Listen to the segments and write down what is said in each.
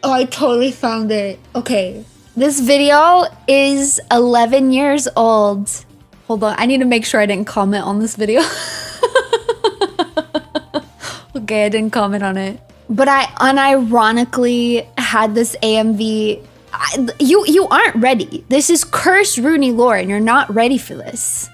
Oh, I totally found it. Okay. This video is 11 years old. Hold on, I need to make sure I didn't comment on this video. Okay, I didn't comment on it. But I unironically had this AMV. You aren't ready. This is cursed Runie lore and you're not ready for this.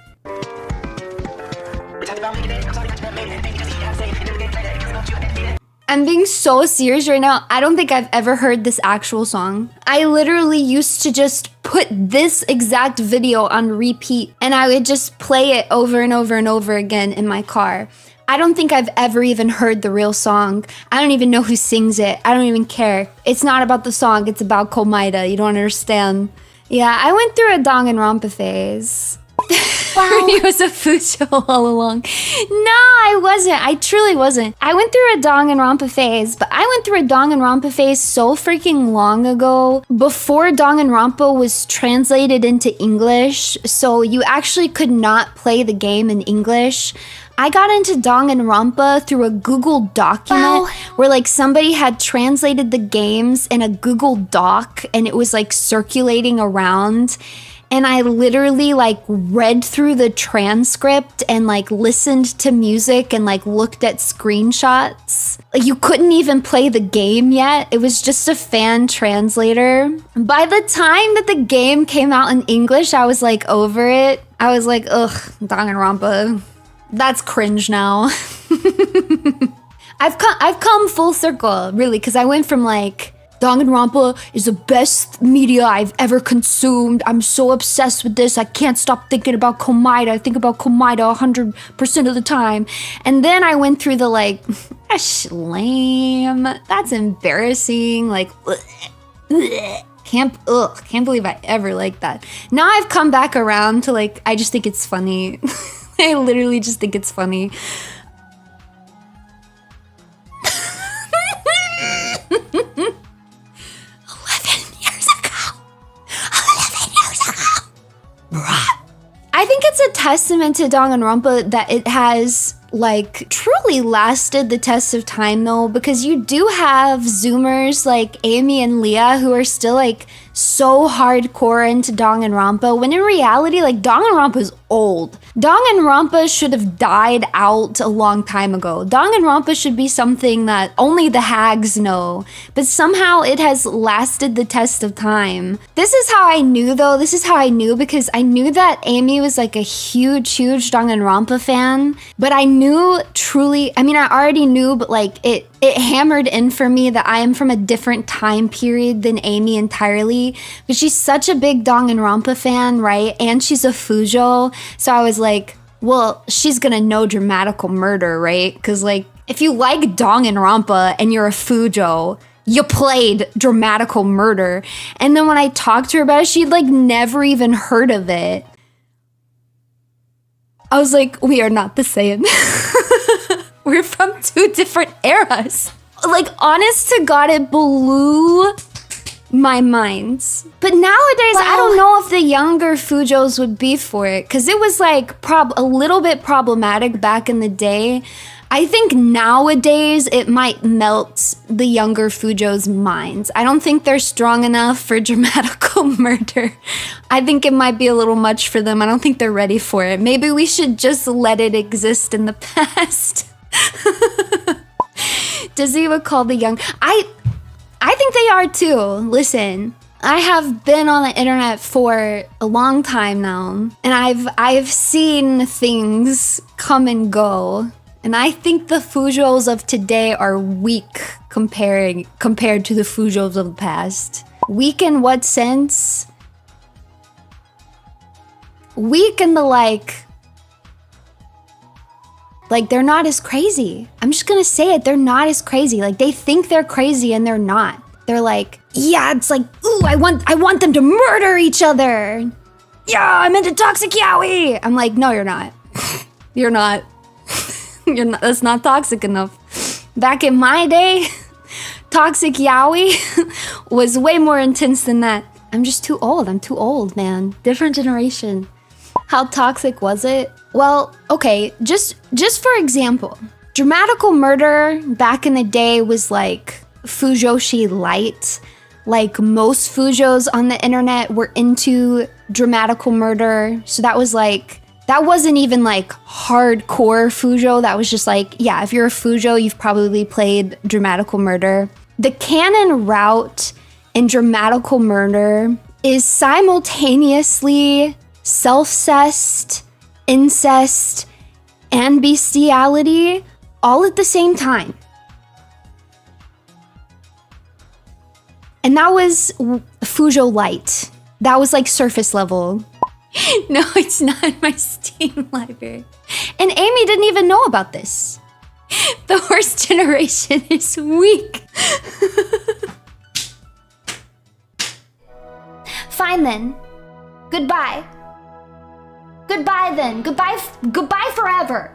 I'm being so serious right now. I don't think I've ever heard this actual song. I literally used to just put this exact video on repeat and I would just play it over and over and over again in my car. I don't think I've ever even heard the real song. I don't even know who sings it. I don't even care. It's not about the song, it's about Komaida. You don't understand. Yeah, I went through a Danganronpa phase. Wow. He was a Fujo all along. No, I wasn't. I truly wasn't. I went through a Danganronpa phase, but I went through a Danganronpa phase so freaking long ago, before Danganronpa was translated into English, so you actually could not play the game in English. I got into Danganronpa through a Google document where like somebody had translated the games in a Google Doc and it was like circulating around. And I literally like read through the transcript and like listened to music and like looked at screenshots. Like you couldn't even play the game yet. It was just a fan translator. By the time that the game came out in English, I was like over it. I was like, ugh, Danganronpa. That's cringe now. I've come full circle, really, because I went from like, Danganronpa is the best media I've ever consumed. I'm so obsessed with this. I can't stop thinking about Komaida. I think about Komaida 100% of the time. And then I went through the like, that's lame. That's embarrassing. Like, can't believe I ever liked that. Now I've come back around to like, I just think it's funny. I literally just think it's funny. I think it's a testament to Danganronpa that it has like truly lasted the test of time though, because you do have Zoomers like Amy and Leah who are still like so hardcore into Danganronpa, when in reality like Danganronpa is old. Danganronpa should have died out a long time ago. Danganronpa should be something that only the hags know, but somehow it has lasted the test of time. This is how I knew though, because I knew that Amy was like a huge Danganronpa fan, but I knew truly, I mean I already knew, but like it hammered in for me that I am from a different time period than Amy entirely, but she's such a big Danganronpa fan, right? And she's a Fujo, so I was like, well, she's gonna know Dramatical Murder, right? Because like, if you like Danganronpa and you're a Fujo, you played Dramatical Murder. And then when I talked to her about it, she'd like never even heard of it. I was like, we are not the same. We're from two different eras. Like, honest to God, it blew my mind. But nowadays, I don't know if the younger Fujos would be for it, because it was like a little bit problematic back in the day. I think nowadays it might melt the younger Fujos' minds. I don't think they're strong enough for Dramatical Murder. I think it might be a little much for them. I don't think they're ready for it. Maybe we should just let it exist in the past. Does he recall the young? I think they are too. Listen, I have been on the internet for a long time now, and I've seen things come and go. And I think the Fujos of today are weak compared to the Fujos of the past. Weak in what sense? Weak in the like they're not as crazy. I'm just gonna say it, they're not as crazy. Like they think they're crazy and they're not. They're like, yeah, it's like, ooh, I want them to murder each other. Yeah, I'm into toxic yaoi. I'm like, no, you're not. You're not. You're not. That's not toxic enough. Back in my day, toxic yaoi was way more intense than that. I'm just too old. I'm too old, man. Different generation. How toxic was it? Well, okay, just for example, Dramatical Murder back in the day was like Fujoshi light. Like most Fujos on the internet were into dramatical murder. So that was like, that wasn't even like hardcore Fujo. That was just like, yeah, if you're a Fujo, you've probably played dramatical murder. The canon route in dramatical murder is simultaneously self-cest, incest, and bestiality all at the same time. And that was Fujo Light. That was like surface level. No, it's not in my Steam library. And Amy didn't even know about this. The horse generation is weak. Fine then. Goodbye. Goodbye then. Goodbye forever.